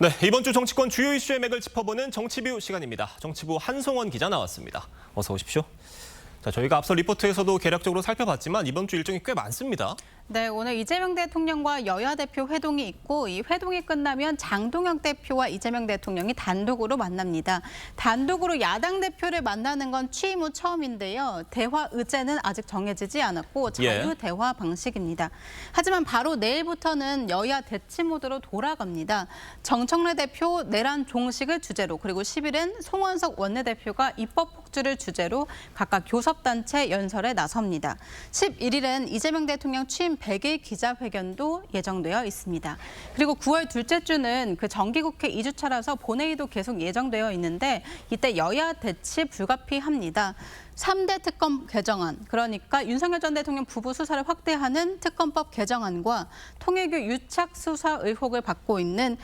네, 이번 주 정치권 주요 이슈의 맥을 짚어보는 정치뷰 시간입니다. 정치부 한송원 기자 나왔습니다. 어서 오십시오. 자, 저희가 앞서 리포트에서도 개략적으로 살펴봤지만 이번 주 일정이 꽤 많습니다. 네, 오늘 이재명 대통령과 여야 대표 회동이 있고 이 회동이 끝나면 장동혁 대표와 이재명 대통령이 단독으로 만납니다. 단독으로 야당 대표를 만나는 건 취임 후 처음인데요. 대화 의제는 아직 정해지지 않았고 자유 대화 방식입니다. 하지만 바로 내일부터는 여야 대치 모드로 돌아갑니다. 정청래 대표 내란 종식을 주제로 그리고 10일엔 송원석 원내대표가 입법 폭주를 주제로 각각 교섭단체 연설에 나섭니다. 11일엔 이재명 대통령 취임 100일 기자회견도 예정되어 있습니다. 그리고 9월 둘째 주는 그 정기국회 2주차라서 본회의도 계속 예정되어 있는데 이때 여야 대치 불가피합니다. 3대 특검 개정안, 그러니까 윤석열 전 대통령 부부 수사를 확대하는 특검법 개정안과 통일교 유착 수사 의혹을 받고 있는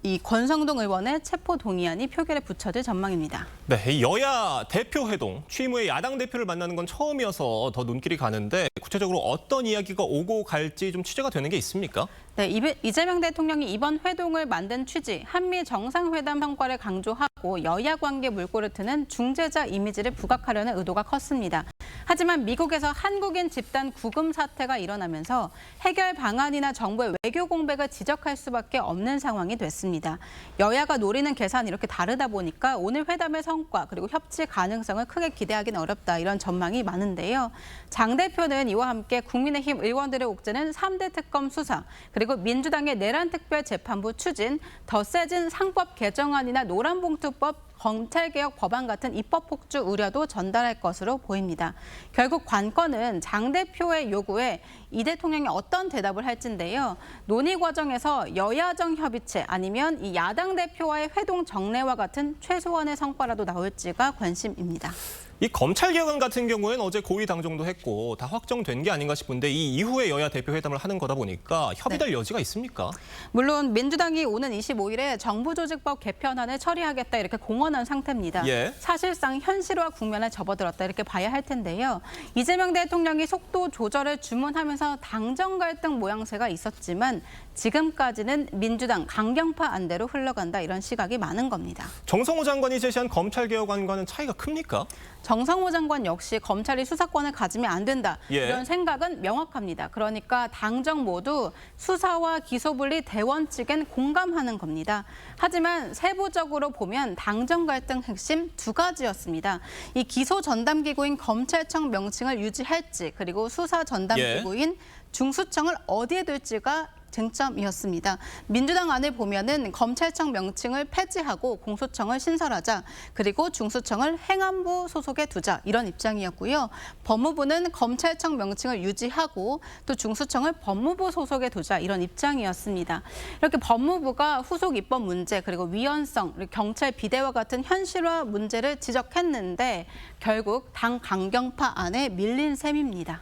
이 권성동 의원의 체포 동의안이 표결에 붙여질 전망입니다. 네, 이 여야 대표 회동, 취임 후에 야당 대표를 만나는 건 처음이어서 더 눈길이 가는데 구체적으로 어떤 이야기가 오고 갈지 좀 취재가 되는 게 있습니까? 네, 이재명 대통령이 이번 회동을 만든 취지, 한미 정상회담 성과를 강조하고 여야 관계 물꼬를 트는 중재자 이미지를 부각하려는 의도가 컸습니다. 하지만 미국에서 한국인 집단 구금 사태가 일어나면서 해결 방안이나 정부의 외교 공백을 지적할 수밖에 없는 상황이 됐습니다. 여야가 노리는 계산이 이렇게 다르다 보니까 오늘 회담의 성과 그리고 협치 가능성을 크게 기대하기는 어렵다 이런 전망이 많은데요. 장 대표는 이와 함께 국민의힘 의원들의 옥죄는 3대 특검 수사 그리고 민주당의 내란특별재판부 추진, 더 세진 상법 개정안이나 노란봉투법 검찰개혁 법안 같은 입법 폭주 우려도 전달할 것으로 보입니다. 결국 관건은 장 대표의 요구에 이 대통령이 어떤 대답을 할지인데요. 논의 과정에서 여야정 협의체 아니면 이 야당 대표와의 회동 정례와 같은 최소한의 성과라도 나올지가 관심입니다. 이 검찰개혁안 같은 경우에는 어제 고위 당정도 했고 다 확정된 게 아닌가 싶은데 이 이후에 여야 대표 회담을 하는 거다 보니까 협의될 여지가 있습니까? 물론 민주당이 오는 25일에 정부조직법 개편안을 처리하겠다 이렇게 공언한 상태입니다. 사실상 현실화 국면에 접어들었다 이렇게 봐야 할 텐데요. 이재명 대통령이 속도 조절을 주문하면서 당정 갈등 모양새가 있었지만 지금까지는 민주당 강경파 안대로 흘러간다 이런 시각이 많은 겁니다. 정성호 장관이 제시한 검찰개혁안과는 차이가 큽니까? 정성호 장관 역시 검찰이 수사권을 가지면 안 된다. 이런 생각은 명확합니다. 그러니까 당정 모두 수사와 기소분리 대원칙엔 공감하는 겁니다. 하지만 세부적으로 보면 당정 갈등 핵심 두 가지였습니다. 이 기소 전담기구인 검찰청 명칭을 유지할지 그리고 수사 전담기구인 중수청을 어디에 둘지가 쟁점이었습니다. 민주당 안을 보면은 검찰청 명칭을 폐지하고 공수처를 신설하자 그리고 중수청을 행안부 소속에 두자 이런 입장이었고요. 법무부는 검찰청 명칭을 유지하고 또 중수청을 법무부 소속에 두자 이런 입장이었습니다. 이렇게 법무부가 후속 입법 문제 그리고 위헌성, 경찰 비대와 같은 현실화 문제를 지적했는데 결국 당 강경파 안에 밀린 셈입니다.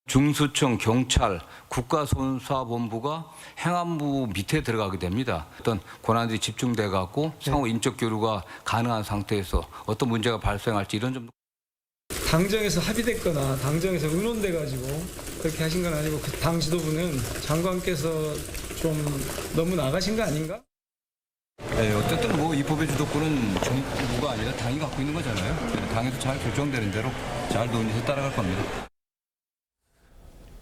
중수청, 경찰, 국가수사본부가 행안부 밑에 들어가게 됩니다. 어떤 권한들이 집중돼 갖고 상호 인적 교류가 가능한 상태에서 어떤 문제가 발생할지 이런 점. 당정에서 합의됐거나 당정에서 의논돼 가지고 그렇게 하신 건 아니고 그 당 지도부는 장관께서 좀 너무 나가신 거 아닌가? 네, 어쨌든 뭐 이 법의 주도권은 정부가 아니라 당이 갖고 있는 거잖아요. 당에서 잘 결정되는 대로 잘 논의해서 따라갈 겁니다.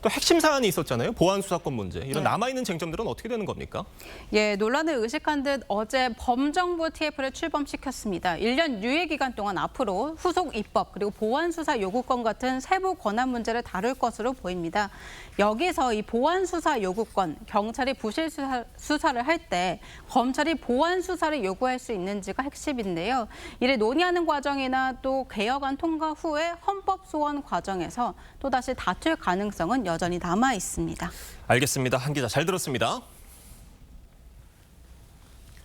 또 핵심 사안이 있었잖아요. 보안 수사권 문제. 이런 남아있는 쟁점들은 어떻게 되는 겁니까? 논란을 의식한 듯 어제 범정부 TF를 출범시켰습니다. 1년 유예 기간 동안 앞으로 후속 입법 그리고 보안 수사 요구권 같은 세부 권한 문제를 다룰 것으로 보입니다. 여기서 이 보안 수사 요구권, 경찰이 부실 수사를 할 때 검찰이 보안 수사를 요구할 수 있는지가 핵심인데요. 이를 논의하는 과정이나 또 개혁안 통과 후에 헌법 소원 과정에서 또다시 다툴 가능성은 여전히 남아 있습니다. 알겠습니다. 한 기자 잘 들었습니다.